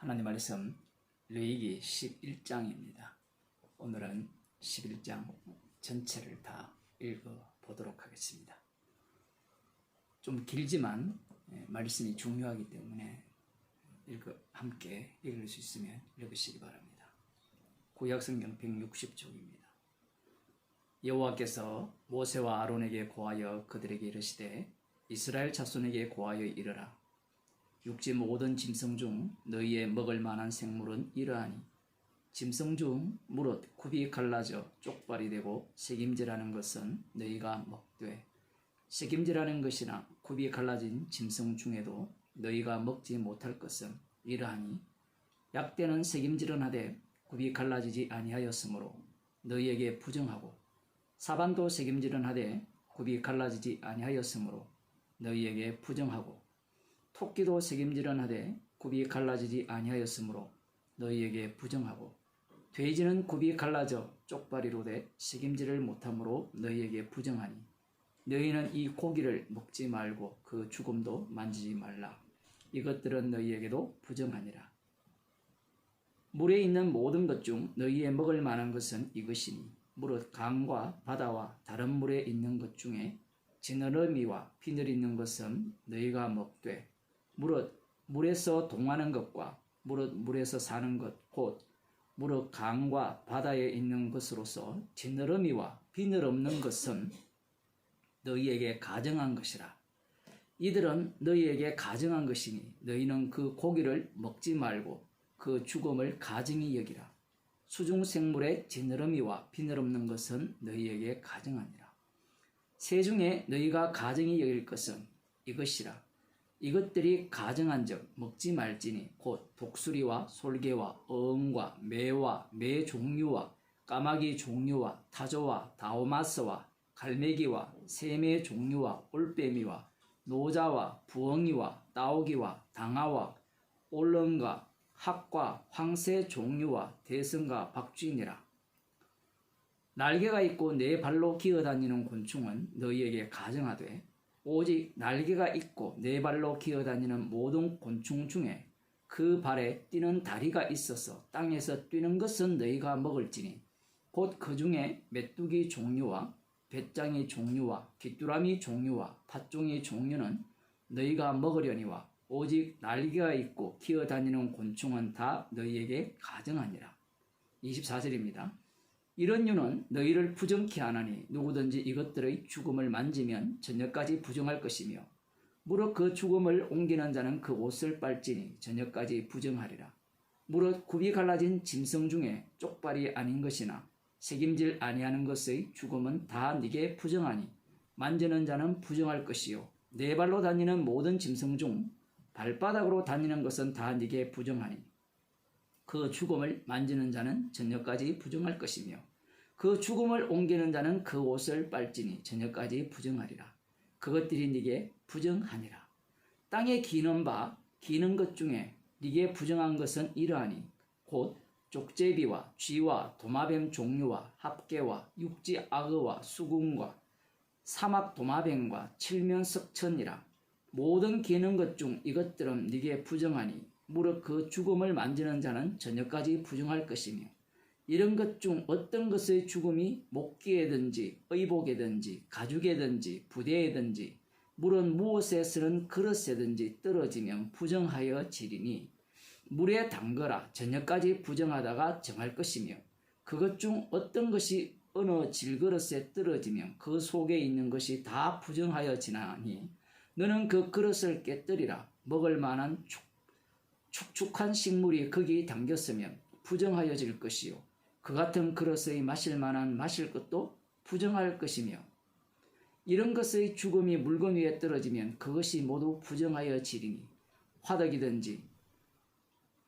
하나님 말씀 레위기 11장입니다. 오늘은 11장 전체를 다 읽어보도록 하겠습니다. 좀 길지만 말씀이 중요하기 때문에 함께 읽을 수 있으면 읽으시기 바랍니다. 구약성경 160쪽입니다. 여호와께서 모세와 아론에게 고하여 그들에게 이르시되 이스라엘 자손에게 고하여 이르라. 육지 모든 짐승 중 너희의 먹을 만한 생물은 이러하니 짐승 중 무릇 굽이 갈라져 쪽발이 되고 새김질하는 것은 너희가 먹되 새김질하는 것이나 굽이 갈라진 짐승 중에도 너희가 먹지 못할 것은 이러하니 약대는 새김질은 하되 굽이 갈라지지 아니하였으므로 너희에게 부정하고 사반도 새김질은 하되 굽이 갈라지지 아니하였으므로 너희에게 부정하고 토끼도 새김질은 하되 굽이 갈라지지 아니하였으므로 너희에게 부정하고 돼지는 굽이 갈라져 쪽발이로 돼 새김질을 못하므로 너희에게 부정하니 너희는 이 고기를 먹지 말고 그 죽음도 만지지 말라. 이것들은 너희에게도 부정하니라. 물에 있는 모든 것 중 너희의 먹을 만한 것은 이것이니 무릇 강과 바다와 다른 물에 있는 것 중에 지느러미와 비늘 있는 것은 너희가 먹되 무릇 물에서 동하는 것과 무릇 물에서 사는 것 곧 무릇 강과 바다에 있는 것으로서 지느러미와 비늘 없는 것은 너희에게 가증한 것이라. 이들은 너희에게 가증한 것이니 너희는 그 고기를 먹지 말고 그 죽음을 가증히 여기라. 수중생물의 지느러미와 비늘 없는 것은 너희에게 가증하니라. 새 중에 너희가 가증히 여길 것은 이것이라. 이것들이 가증한즉 먹지 말지니 곧 독수리와 솔개와 어흥과 매와 매 종류와 까마귀 종류와 타조와 다오마스와 갈매기와 새매 종류와 올빼미와 노자와 부엉이와 따오기와 당아와 올렁과 학과 황새 종류와 대승과 박쥐니라. 날개가 있고 네 발로 기어다니는 곤충은 너희에게 가증하되 오직 날개가 있고 네 발로 기어다니는 모든 곤충 중에 그 발에 뛰는 다리가 있어서 땅에서 뛰는 것은 너희가 먹을지니 곧 그 중에 메뚜기 종류와 배짱이 종류와 귀뚜라미 종류와 팥종이 종류는 너희가 먹으려니와 오직 날개가 있고 기어다니는 곤충은 다 너희에게 가증하니라. 24절입니다. 이런 유는 너희를 부정케 하나니 누구든지 이것들의 죽음을 만지면 저녁까지 부정할 것이며 무릇 그 죽음을 옮기는 자는 그 옷을 빨지니 저녁까지 부정하리라. 무릇 굽이 갈라진 짐승 중에 쪽발이 아닌 것이나 새김질 아니하는 것의 죽음은 다 네게 부정하니 만지는 자는 부정할 것이요 네 발로 다니는 모든 짐승 중 발바닥으로 다니는 것은 다 네게 부정하니 그 죽음을 만지는 자는 저녁까지 부정할 것이며 그 죽음을 옮기는 자는 그 옷을 빨지니 저녁까지 부정하리라. 그것들이 네게 부정하니라. 땅에 기는 것 중에 네게 부정한 것은 이러하니 곧 족제비와 쥐와 도마뱀 종류와 합개와 육지 악어와 수궁과 사막 도마뱀과 칠면석천이라. 모든 기는 것 중 이것들은 네게 부정하니 무릇 그 죽음을 만지는 자는 저녁까지 부정할 것이며 이런 것 중 어떤 것의 죽음이 목기에든지 의복에든지 가죽에든지 부대에든지 무릇 무엇에 쓰는 그릇에든지 떨어지면 부정하여 지리니 물에 담거라 저녁까지 부정하다가 정할 것이며 그것 중 어떤 것이 어느 질그릇에 떨어지면 그 속에 있는 것이 다 부정하여 지나니 너는 그 그릇을 깨뜨리라. 먹을 만한 축축한 식물이 거기 담겼으면 부정하여질 것이요 그 같은 그릇의 마실 만한 마실 것도 부정할 것이며 이런 것의 죽음이 물건 위에 떨어지면 그것이 모두 부정하여 지리니 화덕이든지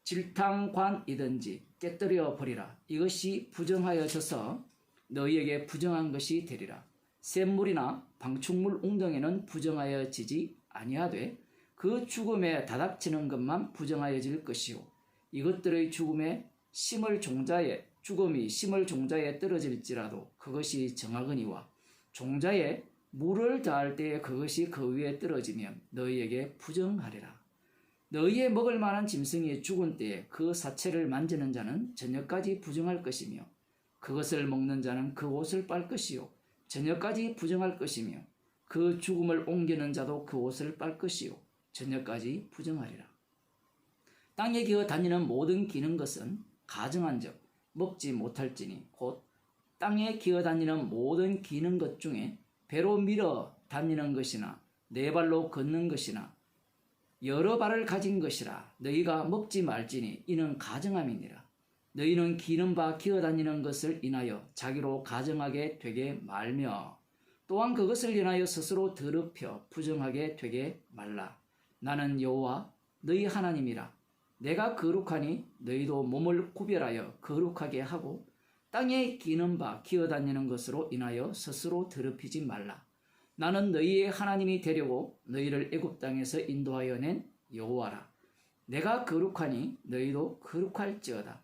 질탕관이든지 깨뜨려 버리라. 이것이 부정하여져서 너희에게 부정한 것이 되리라. 샘물이나 방충물 웅덩이는 부정하여지지 아니하되 그 죽음에 다닥치는 것만 부정하여질 것이요 이것들의 죽음이 심을 종자에 떨어질지라도 그것이 정하거니와 종자에 물을 다할 때에 그것이 그 위에 떨어지면 너희에게 부정하리라. 너희의 먹을 만한 짐승이 죽은 때에 그 사체를 만지는 자는 저녁까지 부정할 것이며 그것을 먹는 자는 그 옷을 빨 것이요 저녁까지 부정할 것이며 그 죽음을 옮기는 자도 그 옷을 빨 것이요 저녁까지 부정하리라. 땅에 기어 다니는 모든 기는 것은 가증한즉 먹지 못할지니 곧 땅에 기어 다니는 모든 기는 것 중에 배로 밀어 다니는 것이나 네 발로 걷는 것이나 여러 발을 가진 것이라 너희가 먹지 말지니 이는 가증함이니라. 너희는 기는 바 기어 다니는 것을 인하여 자기로 가증하게 되게 말며 또한 그것을 인하여 스스로 더럽혀 부정하게 되게 말라. 나는 여호와 너희 하나님이라. 내가 거룩하니 너희도 몸을 구별하여 거룩하게 하고 땅에 기는 바 기어 다니는 것으로 인하여 스스로 더럽히지 말라. 나는 너희의 하나님이 되려고 너희를 애굽 땅에서 인도하여 낸 여호와라. 내가 거룩하니 너희도 거룩할지어다.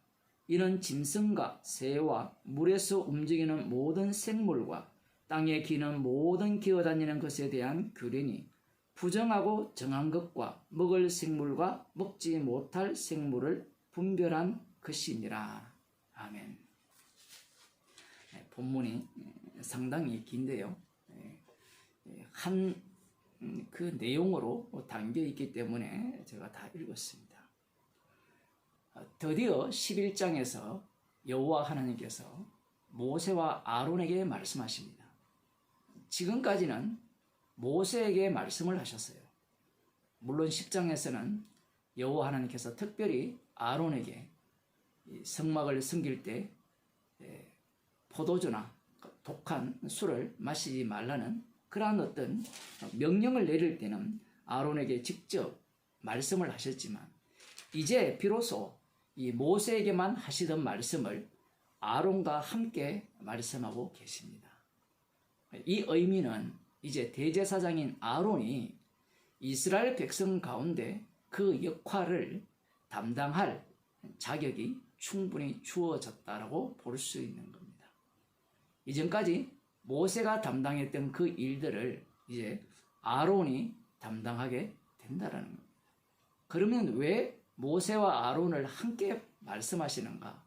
이는 짐승과 새와 물에서 움직이는 모든 생물과 땅에 기는 모든 기어다니는 것에 대한 규례니 부정하고 정한 것과 먹을 생물과 먹지 못할 생물을 분별한 것이니라. 아멘. 본문이 상당히 긴데요. 한 그 내용으로 담겨 있기 때문에 제가 다 읽었습니다. 드디어 11장에서 여호와 하나님께서 모세와 아론에게 말씀하십니다. 지금까지는 모세에게 말씀을 하셨어요. 물론 10장에서는 여호와 하나님께서 특별히 아론에게 성막을 섬길 때 포도주나 독한 술을 마시지 말라는 그러한 어떤 명령을 내릴 때는 아론에게 직접 말씀을 하셨지만 이제 비로소 이 모세에게만 하시던 말씀을 아론과 함께 말씀하고 계십니다. 이 의미는 이제 대제사장인 아론이 이스라엘 백성 가운데 그 역할을 담당할 자격이 충분히 주어졌다라고 볼 수 있는 겁니다. 이전까지 모세가 담당했던 그 일들을 이제 아론이 담당하게 된다라는 겁니다. 그러면 왜 모세와 아론을 함께 말씀하시는가?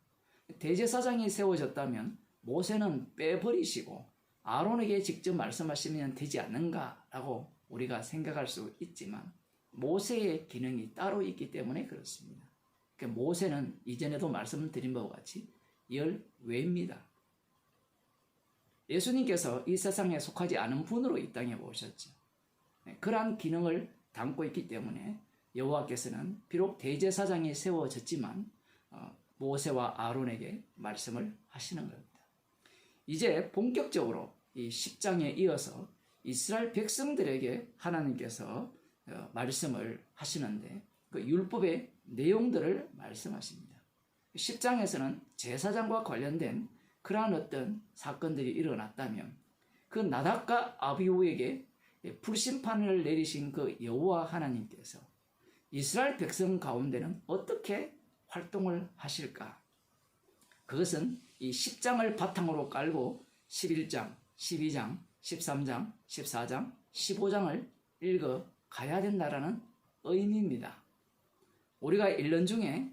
대제사장이 세워졌다면 모세는 빼버리시고 아론에게 직접 말씀하시면 되지 않는가라고 우리가 생각할 수 있지만 모세의 기능이 따로 있기 때문에 그렇습니다. 그러니까 모세는 이전에도 말씀드린 바와 같이 열외입니다. 예수님께서 이 세상에 속하지 않은 분으로 이 땅에 오셨죠. 그러한 기능을 담고 있기 때문에 여호와께서는 비록 대제사장이 세워졌지만 모세와 아론에게 말씀을 하시는 겁니다. 이제 본격적으로 이 10장에 이어서 이스라엘 백성들에게 하나님께서 말씀을 하시는데 그 율법의 내용들을 말씀하십니다. 10장에서는 제사장과 관련된 그러한 어떤 사건들이 일어났다면 그 나답과 아비후에게 불심판을 내리신 그 여호와 하나님께서 이스라엘 백성 가운데는 어떻게 활동을 하실까? 그것은 이 10장을 바탕으로 깔고 11장, 12장, 13장, 14장, 15장을 읽어 가야 된다라는 의미입니다. 우리가 1년 중에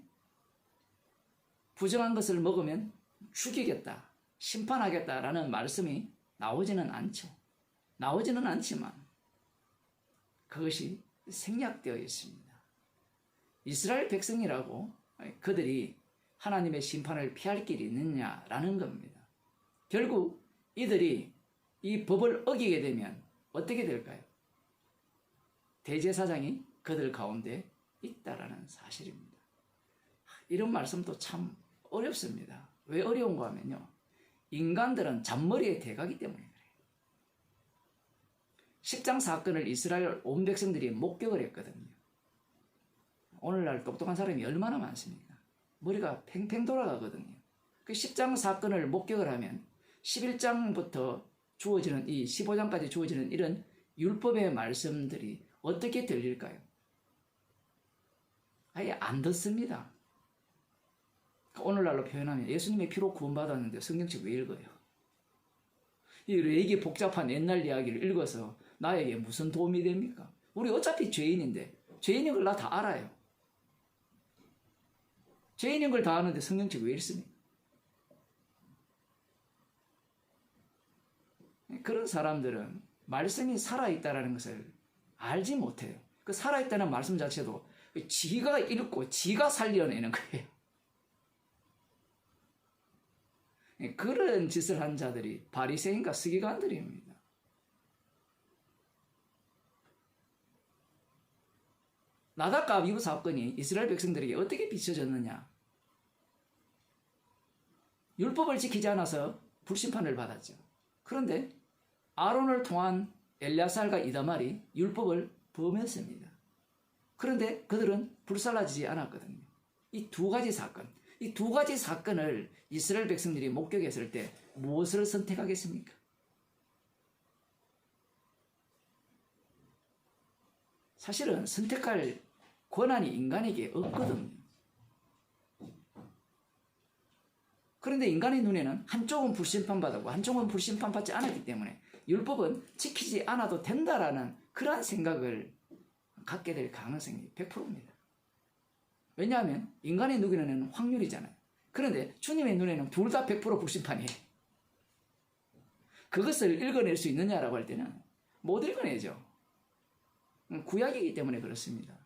부정한 것을 먹으면 죽이겠다, 심판하겠다라는 말씀이 나오지는 않죠. 나오지는 않지만 그것이 생략되어 있습니다. 이스라엘 백성이라고 그들이 하나님의 심판을 피할 길이 있느냐라는 겁니다. 결국 이들이 이 법을 어기게 되면 어떻게 될까요? 대제사장이 그들 가운데 있다라는 사실입니다. 이런 말씀도 참 어렵습니다. 왜 어려운가 하면요. 인간들은 잔머리의 대가기 때문에 그래요. 10장 사건을 이스라엘 온 백성들이 목격을 했거든요. 오늘날 똑똑한 사람이 얼마나 많습니까? 머리가 팽팽 돌아가거든요. 그 10장 사건을 목격을 하면 11장부터 주어지는 이 15장까지 주어지는 이런 율법의 말씀들이 어떻게 들릴까요? 아예 안 듣습니다. 오늘날로 표현하면 예수님의 피로 구원받았는데 성경책 왜 읽어요? 이 레기 복잡한 옛날 이야기를 읽어서 나에게 무슨 도움이 됩니까? 우리 어차피 죄인인데 죄인인 걸 나 다 알아요. 죄인인 걸 다 아는데 성경책 왜 읽습니까? 그런 사람들은 말씀이 살아있다는 것을 알지 못해요. 그 살아있다는 말씀 자체도 지가 읽고 지가 살려내는 거예요. 그런 짓을 한 자들이 바리새인과 서기관들입니다. 나답과 아비후 사건이 이스라엘 백성들에게 어떻게 비춰졌느냐? 율법을 지키지 않아서 불심판을 받았죠. 그런데 아론을 통한 엘야살과 이다말이 율법을 범했습니다. 그런데 그들은 불살라지지 않았거든요. 이 두 가지 사건을 이스라엘 백성들이 목격했을 때 무엇을 선택하겠습니까? 사실은 선택할 권한이 인간에게 없거든요. 그런데 인간의 눈에는 한쪽은 불심판받았고 한쪽은 불심판받지 않았기 때문에 율법은 지키지 않아도 된다라는 그러한 생각을 갖게 될 가능성이 100%입니다. 왜냐하면 인간의 눈에는 확률이잖아요. 그런데 주님의 눈에는 둘 다 100% 불심판이에요. 그것을 읽어낼 수 있느냐라고 할 때는 못 읽어내죠. 구약이기 때문에 그렇습니다.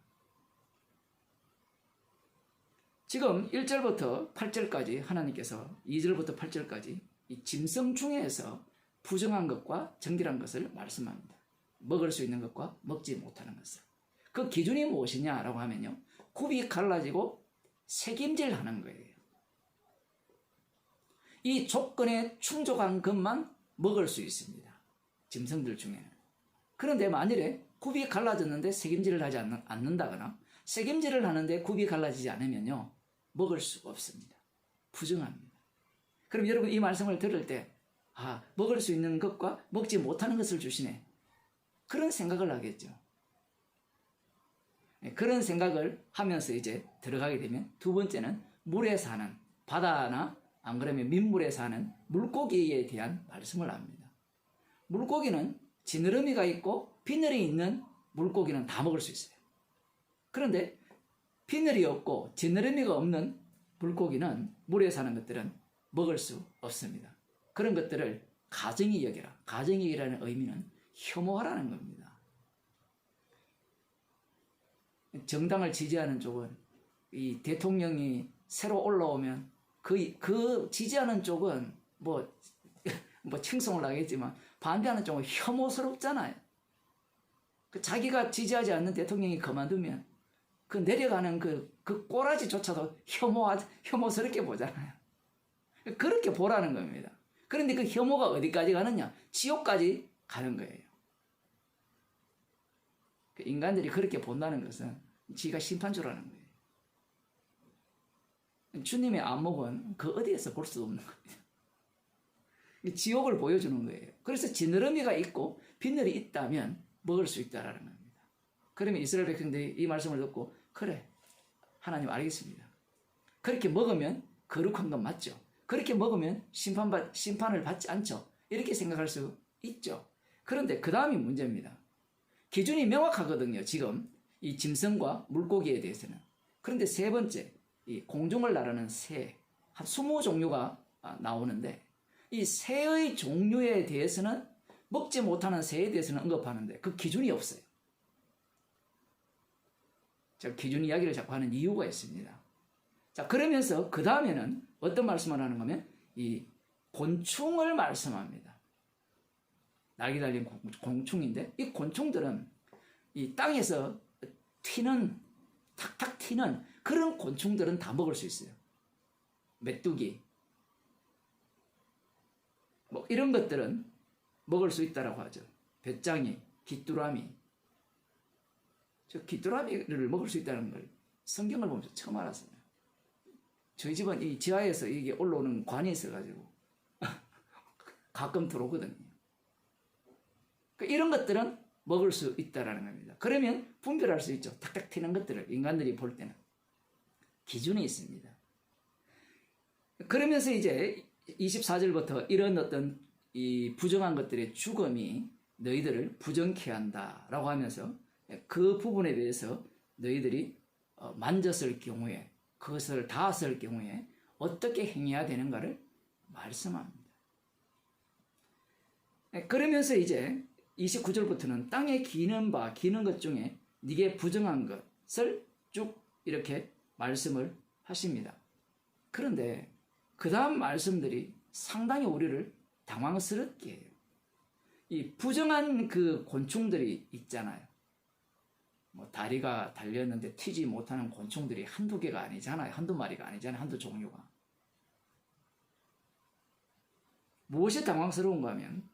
지금 1절부터 8절까지 하나님께서 2절부터 8절까지 이 짐승 중에서 부정한 것과 정결한 것을 말씀합니다. 먹을 수 있는 것과 먹지 못하는 것을. 그 기준이 무엇이냐라고 하면요. 굽이 갈라지고 새김질하는 거예요. 이 조건에 충족한 것만 먹을 수 있습니다. 짐승들 중에는. 그런데 만일에 굽이 갈라졌는데 새김질을 하지 않는다거나 새김질을 하는데 굽이 갈라지지 않으면요. 먹을 수가 없습니다. 부정합니다. 그럼 여러분 이 말씀을 들을 때 먹을 수 있는 것과 먹지 못하는 것을 주시네. 그런 생각을 하겠죠. 그런 생각을 하면서 이제 들어가게 되면 두 번째는 물에 사는 바다나 안 그러면 민물에 사는 물고기에 대한 말씀을 합니다. 물고기는 지느러미가 있고 비늘이 있는 물고기는 다 먹을 수 있어요. 그런데 비늘이 없고 지느러미가 없는 물고기는 물에 사는 것들은 먹을 수 없습니다. 그런 것들을 가정이 여기라. 가정이 여기라는 의미는 혐오하라는 겁니다. 정당을 지지하는 쪽은 이 대통령이 새로 올라오면 그 지지하는 쪽은 뭐 칭송을 하겠지만 반대하는 쪽은 혐오스럽잖아요. 자기가 지지하지 않는 대통령이 그만두면 그 내려가는 그 꼬라지조차도 혐오스럽게 보잖아요. 그렇게 보라는 겁니다. 그런데 그 혐오가 어디까지 가느냐? 지옥까지 가는 거예요. 인간들이 그렇게 본다는 것은 지가 심판주라는 거예요. 주님의 안목은 그 어디에서 볼 수 없는 겁니다. 지옥을 보여주는 거예요. 그래서 지느러미가 있고 비늘이 있다면 먹을 수 있다는 겁니다. 그러면 이스라엘 백성들이 이 말씀을 듣고 그래 하나님 알겠습니다. 그렇게 먹으면 거룩한 건 맞죠. 그렇게 먹으면 심판을 받지 않죠. 이렇게 생각할 수 있죠. 그런데 그 다음이 문제입니다. 기준이 명확하거든요. 지금 이 짐승과 물고기에 대해서는. 그런데 세 번째 이 공중을 나르는 새 한 20종류가 나오는데 이 새의 종류에 대해서는 먹지 못하는 새에 대해서는 언급하는데 그 기준이 없어요. 제가 기준 이야기를 자꾸 하는 이유가 있습니다. 자, 그러면서 그 다음에는 어떤 말씀을 하는 거면 이 곤충을 말씀합니다. 날개 달린 곤충인데 이 곤충들은 이 땅에서 탁탁 튀는 그런 곤충들은 다 먹을 수 있어요. 메뚜기 뭐 이런 것들은 먹을 수 있다라고 하죠. 뱃장이, 귀뚜라미. 저 귀뚜라미를 먹을 수 있다는 걸 성경을 보면서 처음 알았어요. 저희 집은 이 지하에서 이게 올라오는 관이 있어가지고 가끔 들어오거든요. 이런 것들은 먹을 수 있다라는 겁니다. 그러면 분별할 수 있죠. 탁탁 튀는 것들을 인간들이 볼 때는 기준이 있습니다. 그러면서 이제 24절부터 이런 어떤 이 부정한 것들의 죽음이 너희들을 부정케 한다라고 하면서 그 부분에 대해서 너희들이 만졌을 경우에, 그것을 닿았을 경우에 어떻게 행해야 되는가를 말씀합니다. 그러면서 이제 29절부터는 땅에 기는 것 중에 네게 부정한 것을 쭉 이렇게 말씀을 하십니다. 그런데 그 다음 말씀들이 상당히 우리를 당황스럽게 해요. 이 부정한 그 곤충들이 있잖아요. 뭐 다리가 달렸는데 튀지 못하는 곤충들이 한두 개가 아니잖아요. 한두 마리가 아니잖아요. 한두 종류가. 무엇이 당황스러운가 하면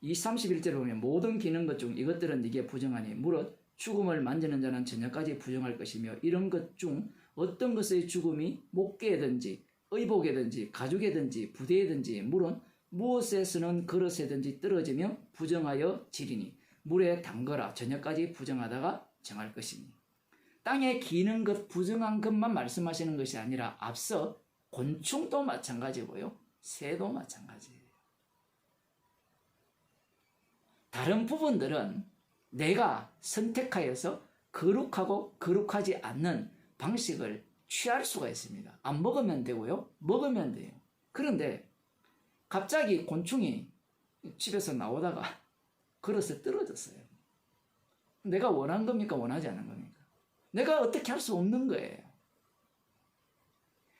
이 31절에 보면 모든 기는 것 중 이것들은 네게 부정하니 무릇 죽음을 만지는 자는 저녁까지 부정할 것이며 이런 것 중 어떤 것의 죽음이 목계든지 의복에든지 가죽에든지 부대에든지 물은 무엇에 쓰는 그릇에든지 떨어지며 부정하여 지리니 물에 담거라 저녁까지 부정하다가 정할 것이니. 땅에 기는 것 부정한 것만 말씀하시는 것이 아니라 앞서 곤충도 마찬가지고요. 새도 마찬가지예요. 다른 부분들은 내가 선택하여서 거룩하고 거룩하지 않는 방식을 취할 수가 있습니다. 안 먹으면 되고요. 먹으면 돼요. 그런데 갑자기 곤충이 집에서 나오다가 그릇에 떨어졌어요. 내가 원한 겁니까? 원하지 않는 겁니까? 내가 어떻게 할 수 없는 거예요.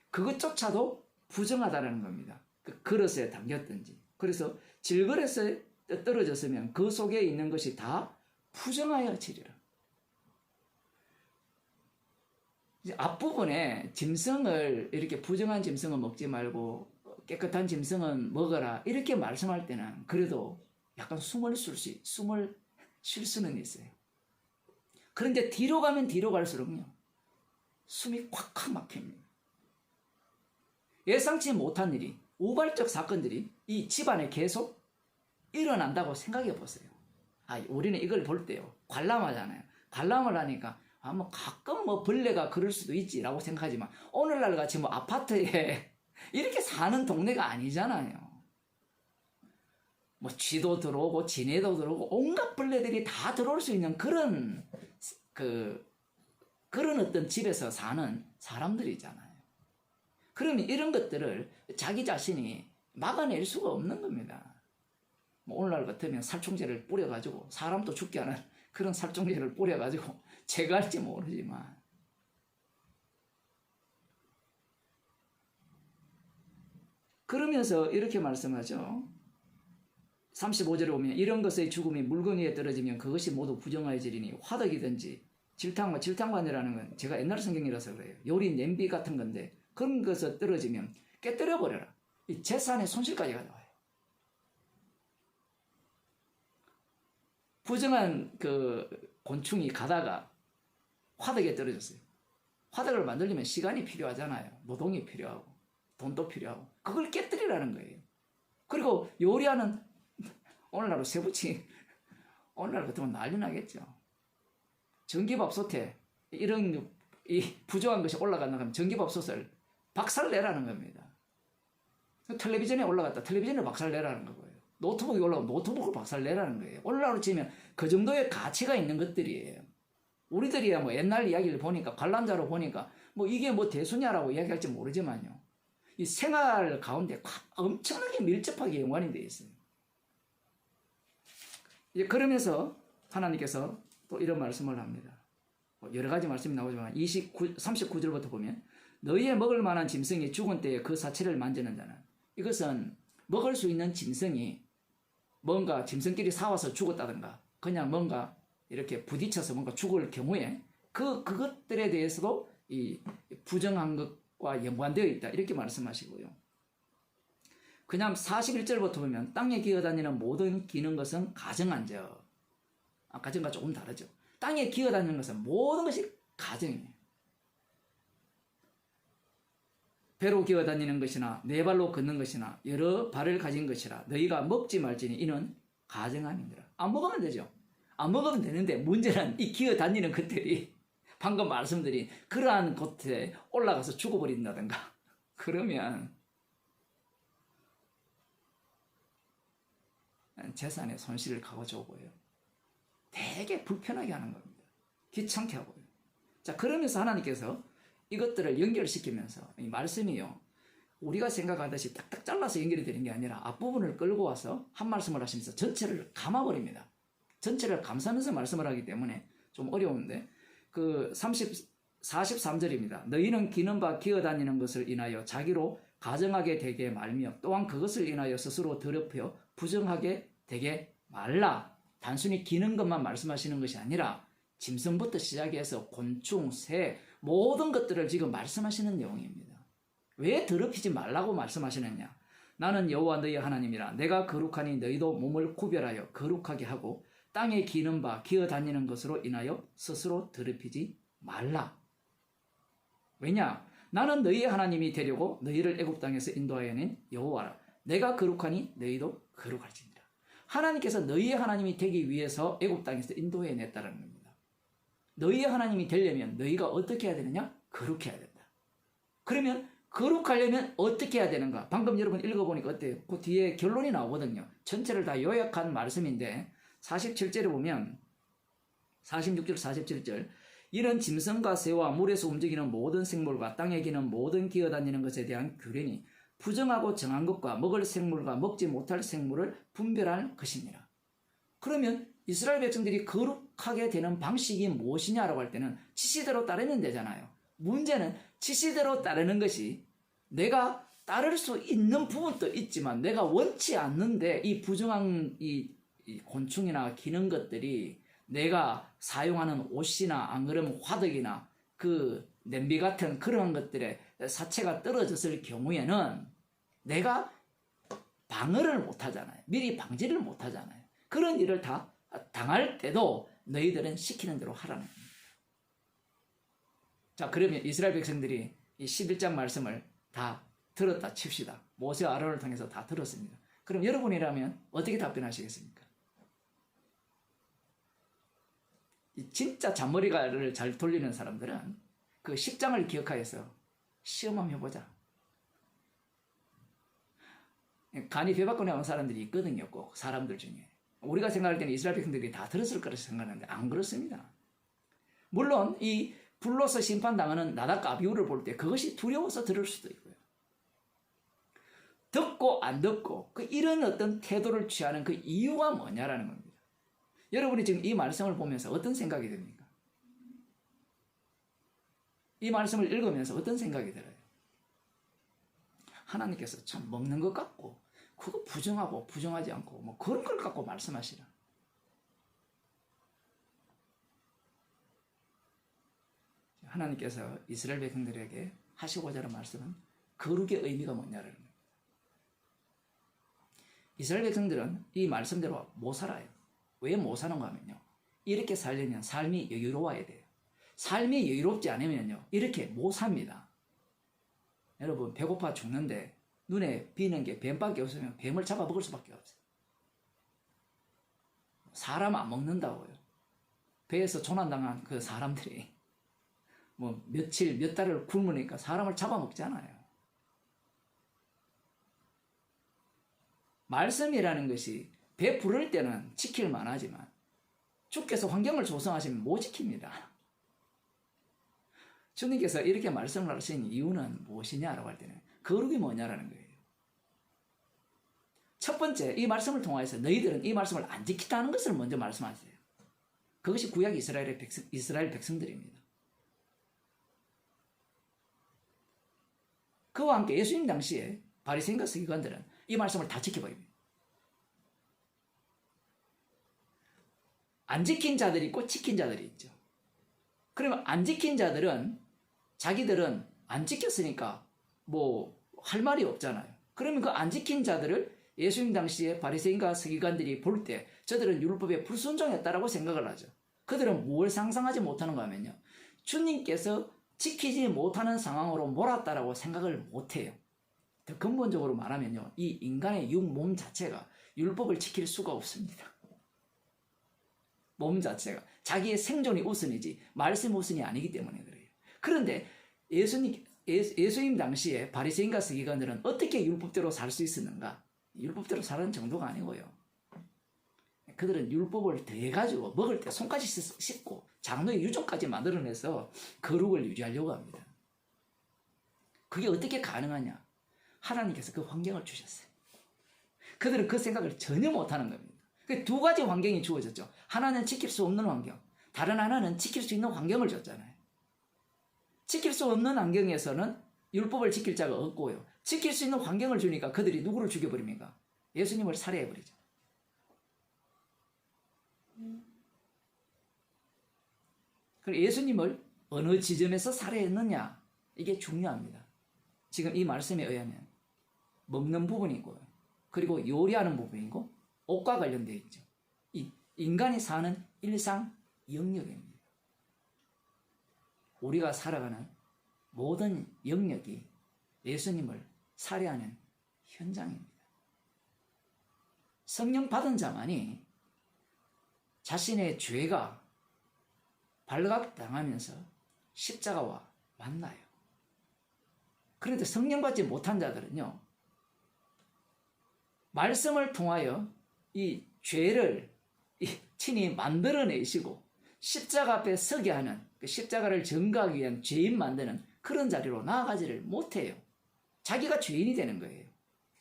그것조차도 부정하다는 겁니다. 그 그릇에 담겼든지. 그래서 질그릇에 떨어졌으면 그 속에 있는 것이 다 부정하여 지리라. 이제 앞부분에 짐승을 이렇게 부정한 짐승은 먹지 말고 깨끗한 짐승은 먹어라 이렇게 말씀할 때는 그래도 약간 숨을 쉴 수는 있어요. 그런데 뒤로 가면 뒤로 갈수록요 숨이 콱콱 막힙니다. 예상치 못한 일이 우발적 사건들이 이 집안에 계속 일어난다고 생각해 보세요. 우리는 이걸 볼 때요 관람하잖아요. 관람을 하니까 뭐 가끔 뭐 벌레가 그럴 수도 있지라고 생각하지만 오늘날 같이 뭐 아파트에 이렇게 사는 동네가 아니잖아요. 뭐 쥐도 들어오고 지네도 들어오고 온갖 벌레들이 다 들어올 수 있는 그런 어떤 집에서 사는 사람들이잖아요. 그러면 이런 것들을 자기 자신이 막아낼 수가 없는 겁니다. 뭐 오늘날 같으면 살충제를 뿌려가지고 사람도 죽게 하는 그런 살충제를 뿌려가지고 제거할지 모르지만 그러면서 이렇게 말씀하죠. 35절에 보면 이런 것의 죽음이 물건 위에 떨어지면 그것이 모두 부정하여지리니 화덕이든지 질탕관이라는 건 제가 옛날 성경이라서 그래요. 요리 냄비 같은 건데 그런 것에 떨어지면 깨뜨려 버려라. 이 재산의 손실까지 가져와요. 부정한 그 곤충이 가다가 화덕에 떨어졌어요. 화덕을 만들려면 시간이 필요하잖아요. 노동이 필요하고 돈도 필요하고 그걸 깨뜨리라는 거예요. 그리고 요리하는 오늘날로 세부치 오늘날 같으면 난리 나겠죠. 전기밥솥에 이런 이 부정한 것이 올라간다면 전기밥솥을 박살내라는 겁니다. 텔레비전에 올라갔다 텔레비전을 박살내라는 거고요. 노트북이 올라가면 노트북을 박살내라는 거예요. 오늘날로 치면 그 정도의 가치가 있는 것들이에요. 우리들이야 뭐 옛날 이야기를 보니까 관람자로 보니까 뭐 이게 뭐 대수냐라고 이야기할지 모르지만요. 이 생활 가운데 엄청나게 밀접하게 연관이 되어 있어요. 그러면서 하나님께서 또 이런 말씀을 합니다. 여러 가지 말씀이 나오지만 39절부터 보면 너희의 먹을 만한 짐승이 죽은 때에 그 사체를 만지는 자는 이것은 먹을 수 있는 짐승이 뭔가 짐승끼리 싸워서 죽었다든가 그냥 뭔가 이렇게 부딪혀서 뭔가 죽을 경우에 그것들에 대해서도 이 부정한 것과 연관되어 있다 이렇게 말씀하시고요. 그냥 41절부터 보면 땅에 기어다니는 모든 기는 것은 가정한적. 아까 전과 조금 다르죠. 땅에 기어다니는 것은 모든 것이 가정이에요. 배로 기어다니는 것이나 네 발로 걷는 것이나 여러 발을 가진 것이라 너희가 먹지 말지니 이는 가정함이니라. 안 먹으면 되죠. 안 먹으면 되는데 문제는 이 기어다니는 것들이 방금 말씀드린 그러한 곳에 올라가서 죽어버린다든가 그러면 재산의 손실을 가져오고요. 되게 불편하게 하는 겁니다. 귀찮게 하고요. 자, 그러면서 하나님께서 이것들을 연결시키면서 이 말씀이요, 우리가 생각하듯이 딱딱 잘라서 연결이 되는 게 아니라 앞부분을 끌고 와서 한 말씀을 하시면서 전체를 감아버립니다. 전체를 감싸면서 말씀을 하기 때문에 좀 어려운데, 43절입니다. 너희는 기는 바 기어다니는 것을 인하여 자기로 가정하게 되게 말며 또한 그것을 인하여 스스로 더럽혀 부정하게 되게 말라. 단순히 기는 것만 말씀하시는 것이 아니라 짐승부터 시작해서 곤충, 새, 모든 것들을 지금 말씀하시는 내용입니다. 왜 더럽히지 말라고 말씀하시느냐? 나는 여호와 너희 하나님이라. 내가 거룩하니 너희도 몸을 구별하여 거룩하게 하고 땅에 기는 바 기어다니는 것으로 인하여 스스로 더럽히지 말라. 왜냐? 나는 너희의 하나님이 되려고 너희를 애굽 땅에서 인도하여 낸 여호와라. 내가 거룩하니 너희도 거룩할지니라. 하나님께서 너희의 하나님이 되기 위해서 애굽 땅에서 인도해 냈다는 겁니다. 너희의 하나님이 되려면 너희가 어떻게 해야 되느냐? 거룩해야 된다. 그러면 거룩하려면 어떻게 해야 되는가? 방금 여러분 읽어보니까 어때요? 그 뒤에 결론이 나오거든요. 전체를 다 요약한 말씀인데 47절에 보면 46절 47절 이런 짐승과 새와 물에서 움직이는 모든 생물과 땅에 기는 모든 기어다니는 것에 대한 규례니 부정하고 정한 것과 먹을 생물과 먹지 못할 생물을 분별할 것이니라. 그러면 이스라엘 백성들이 거룩하게 되는 방식이 무엇이냐라고 할 때는 지시대로 따르면 되잖아요. 문제는 지시대로 따르는 것이 내가 따를 수 있는 부분도 있지만 내가 원치 않는데 이 부정한 이 곤충이나 기는 것들이 내가 사용하는 옷이나 안 그러면 화덕이나 그 냄비 같은 그런 것들의 사체가 떨어졌을 경우에는 내가 방어를 못하잖아요. 미리 방지를 못하잖아요. 그런 일을 다 당할 때도 너희들은 시키는 대로 하라는 겁니다. 자, 그러면 이스라엘 백성들이 이 11장 말씀을 다 들었다 칩시다. 모세와 아론을 통해서 다 들었습니다. 그럼 여러분이라면 어떻게 답변하시겠습니까? 진짜 잔머리를 잘 돌리는 사람들은 그 10장을 기억하여서 시험 한번 해보자. 간이 배 밖으로 나온 사람들이 있거든요. 꼭 사람들 중에. 우리가 생각할 때는 이스라엘 백성들이 다 들었을 거라 생각하는데 안 그렇습니다. 물론 이 불로서 심판당하는 나답과 아비후를 볼 때 그것이 두려워서 들을 수도 있고요. 듣고 안 듣고 이런 어떤 태도를 취하는 그 이유가 뭐냐라는 겁니다. 여러분이 지금 이 말씀을 보면서 어떤 생각이 듭니까? 이 말씀을 읽으면서 어떤 생각이 들어요? 하나님께서 참 먹는 것 같고 그거 부정하고 부정하지 않고 뭐 그런 걸 갖고 말씀하시라. 하나님께서 이스라엘 백성들에게 하시고자 하는 말씀은 거룩의 의미가 뭐냐라는 겁니다. 이스라엘 백성들은 이 말씀대로 못 살아요. 왜 못 사는가 하면요. 이렇게 살려면 삶이 여유로워야 돼요. 삶이 여유롭지 않으면요. 이렇게 못 삽니다. 여러분 배고파 죽는데 눈에 비는 게 뱀밖에 없으면 뱀을 잡아 먹을 수밖에 없어요. 사람 안 먹는다고요. 배에서 조난당한 그 사람들이 뭐 며칠 몇 달을 굶으니까 사람을 잡아먹잖아요. 말씀이라는 것이 배 부를 때는 지킬 만하지만 주께서 환경을 조성하시면 못 지킵니다. 주님께서 이렇게 말씀을 하신 이유는 무엇이냐라고 할 때는 거룩이 뭐냐라는 거예요. 첫 번째 이 말씀을 통하여서 너희들은 이 말씀을 안 지킨다는 것을 먼저 말씀하세요. 그것이 구약 이스라엘 백성들입니다. 그와 함께 예수님 당시에 바리새인과 서기관들은 이 말씀을 다 지켜버립니다. 안 지킨 자들이 있고 지킨 자들이 있죠. 그러면 안 지킨 자들은 자기들은 안 지켰으니까 뭐 할 말이 없잖아요. 그러면 그 안 지킨 자들을 예수님 당시에 바리새인과 서기관들이 볼 때 저들은 율법에 불순종했다라고 생각을 하죠. 그들은 뭘 상상하지 못하는가 하면요. 주님께서 지키지 못하는 상황으로 몰았다라고 생각을 못해요. 더 근본적으로 말하면요. 이 인간의 육몸 자체가 율법을 지킬 수가 없습니다. 몸 자체가 자기의 생존이 우선이지 말씀 우선이 아니기 때문에 그래요. 그런데 예수님 당시에 바리새인과 서기관들은 어떻게 율법대로 살 수 있었는가? 율법대로 사는 정도가 아니고요. 그들은 율법을 더해가지고 먹을 때 손까지 씻고 장로의 유종까지 만들어내서 거룩을 유지하려고 합니다. 그게 어떻게 가능하냐? 하나님께서 그 환경을 주셨어요. 그들은 그 생각을 전혀 못하는 겁니다. 그 두 가지 환경이 주어졌죠. 하나는 지킬 수 없는 환경, 다른 하나는 지킬 수 있는 환경을 줬잖아요. 지킬 수 없는 환경에서는 율법을 지킬 자가 없고요. 지킬 수 있는 환경을 주니까 그들이 누구를 죽여버립니까? 예수님을 살해해버리죠. 그리고 예수님을 어느 지점에서 살해했느냐, 이게 중요합니다. 지금 이 말씀에 의하면 먹는 부분이고요. 그리고 요리하는 부분이고 옷과 관련되어 있죠. 이 인간이 사는 일상 영역입니다. 우리가 살아가는 모든 영역이 예수님을 살해하는 현장입니다. 성령 받은 자만이 자신의 죄가 발각당하면서 십자가와 만나요. 그런데 성령 받지 못한 자들은요, 말씀을 통하여 이 죄를 친히 만들어내시고 십자가 앞에 서게 하는, 그 십자가를 전가하기 위한 죄인 만드는 그런 자리로 나아가지를 못해요. 자기가 죄인이 되는 거예요.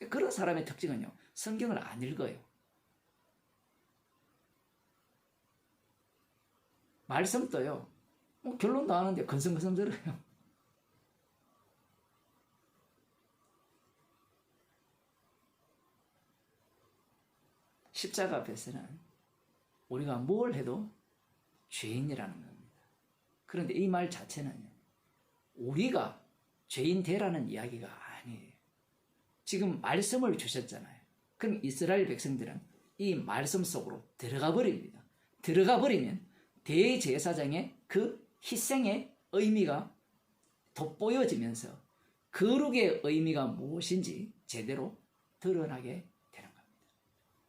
그런 사람의 특징은요, 성경을 안 읽어요. 말씀도요, 결론도 안 하는데 건성건성 들어요. 십자가 앞에서는 우리가 뭘 해도 죄인이라는 겁니다. 그런데 이 말 자체는 우리가 죄인 되라는 이야기가 아니에요. 지금 말씀을 주셨잖아요. 그럼 이스라엘 백성들은 이 말씀 속으로 들어가 버립니다. 들어가 버리면 대제사장의 그 희생의 의미가 돋보여지면서 거룩의 의미가 무엇인지 제대로 드러나게 되는 겁니다.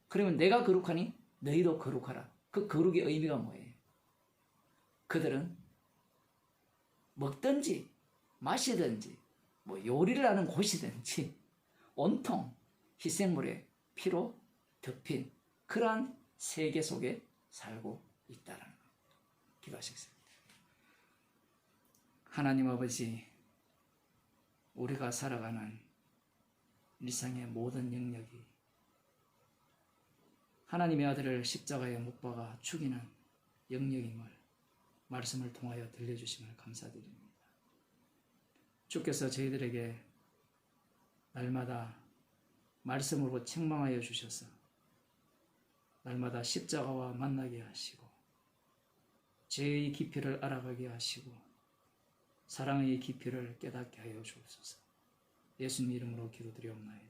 그러면 내가 거룩하니 너희도 거룩하라. 그 거룩의 의미가 뭐예요? 그들은 먹든지 마시든지 뭐 요리를 하는 곳이든지 온통 희생물의 피로 덮인 그러한 세계 속에 살고 있다는 겁니다. 기도하시겠습니다. 하나님 아버지, 우리가 살아가는 일상의 모든 영역이 하나님의 아들을 십자가에 못 박아 죽이는 영역임을 말씀을 통하여 들려주심을 감사드립니다. 주께서 저희들에게 날마다 말씀으로 책망하여 주셔서 날마다 십자가와 만나게 하시고 죄의 깊이를 알아가게 하시고 사랑의 깊이를 깨닫게 하여 주옵소서. 예수님 이름으로 기도드리옵나이다.